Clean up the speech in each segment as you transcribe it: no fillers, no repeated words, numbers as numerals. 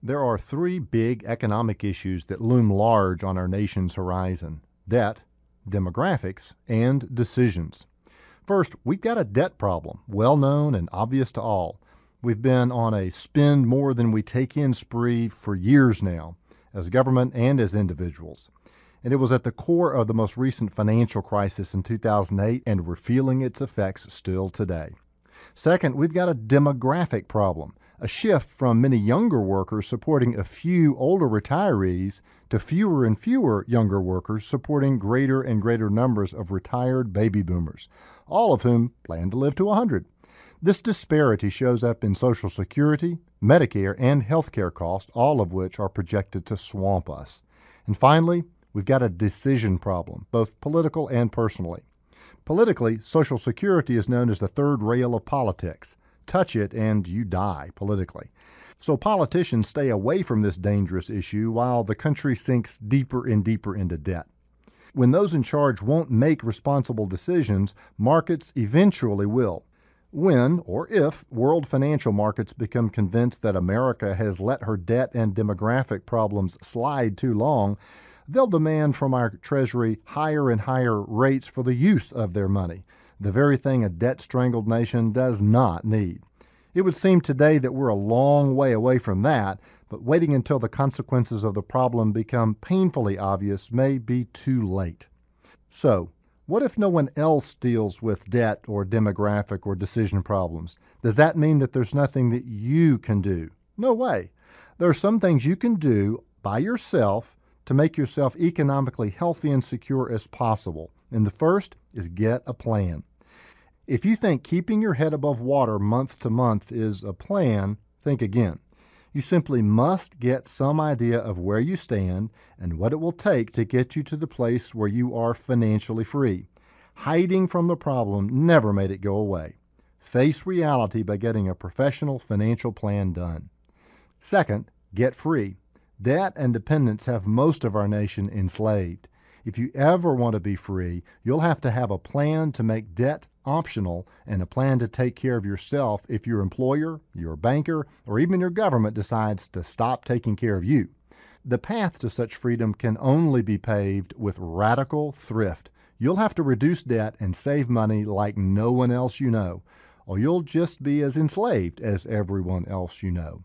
There are three big economic issues that loom large on our nation's horizon: debt, demographics, and decisions. First, we've got a debt problem, well known and obvious to all. We've been on a spend more than we take in spree for years now, as government and as individuals. And it was at the core of the most recent financial crisis in 2008, and we're feeling its effects still today. Second, we've got a demographic problem, a shift from many younger workers supporting a few older retirees to fewer and fewer younger workers supporting greater and greater numbers of retired baby boomers, all of whom plan to live to 100. This disparity shows up in Social Security, Medicare, and health care costs, all of which are projected to swamp us. And finally, we've got a decision problem, both political and personally. Politically, Social Security is known as the third rail of politics. Touch it and you die politically. So politicians stay away from this dangerous issue while the country sinks deeper and deeper into debt. When those in charge won't make responsible decisions, markets eventually will. When, or if, world financial markets become convinced that America has let her debt and demographic problems slide too long, they'll demand from our Treasury higher and higher rates for the use of their money, the very thing a debt-strangled nation does not need. It would seem today that we're a long way away from that, but waiting until the consequences of the problem become painfully obvious may be too late. So, what if no one else deals with debt or demographic or decision problems? Does that mean that there's nothing that you can do? No way. There are some things you can do by yourself to make yourself economically healthy and secure as possible. And the first is get a plan. If you think keeping your head above water month to month is a plan, think again. You simply must get some idea of where you stand and what it will take to get you to the place where you are financially free. Hiding from the problem never made it go away. Face reality by getting a professional financial plan done. Second, get free. Debt and dependence have most of our nation enslaved. If you ever want to be free, you'll have to have a plan to make debt optional and a plan to take care of yourself if your employer, your banker, or even your government decides to stop taking care of you. The path to such freedom can only be paved with radical thrift. You'll have to reduce debt and save money like no one else you know, or you'll just be as enslaved as everyone else you know.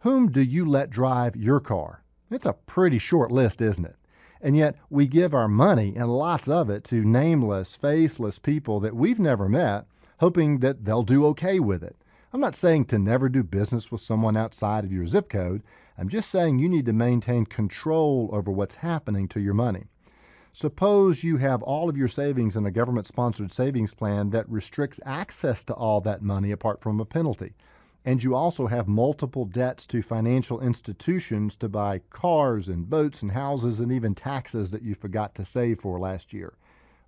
Whom do you let drive your car? It's a pretty short list, isn't it? And yet we give our money, and lots of it, to nameless, faceless people that we've never met, hoping that they'll do okay with it. I'm not saying to never do business with someone outside of your zip code. I'm just saying you need to maintain control over what's happening to your money. Suppose you have all of your savings in a government-sponsored savings plan that restricts access to all that money apart from a penalty. And you also have multiple debts to financial institutions to buy cars and boats and houses and even taxes that you forgot to save for last year.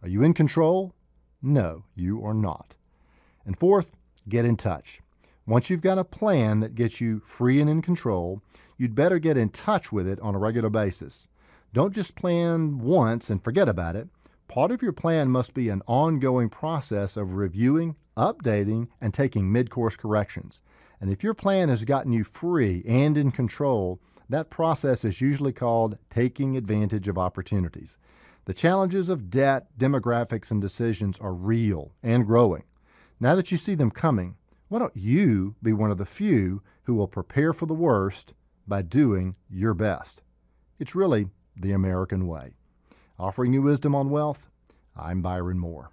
Are you in control? No, you are not. And fourth, get in touch. Once you've got a plan that gets you free and in control, you'd better get in touch with it on a regular basis. Don't just plan once and forget about it. Part of your plan must be an ongoing process of reviewing, updating, and taking mid-course corrections. And if your plan has gotten you free and in control, that process is usually called taking advantage of opportunities. The challenges of debt, demographics, and decisions are real and growing. Now that you see them coming, why don't you be one of the few who will prepare for the worst by doing your best? It's really the American way. Offering you wisdom on wealth, I'm Byron Moore.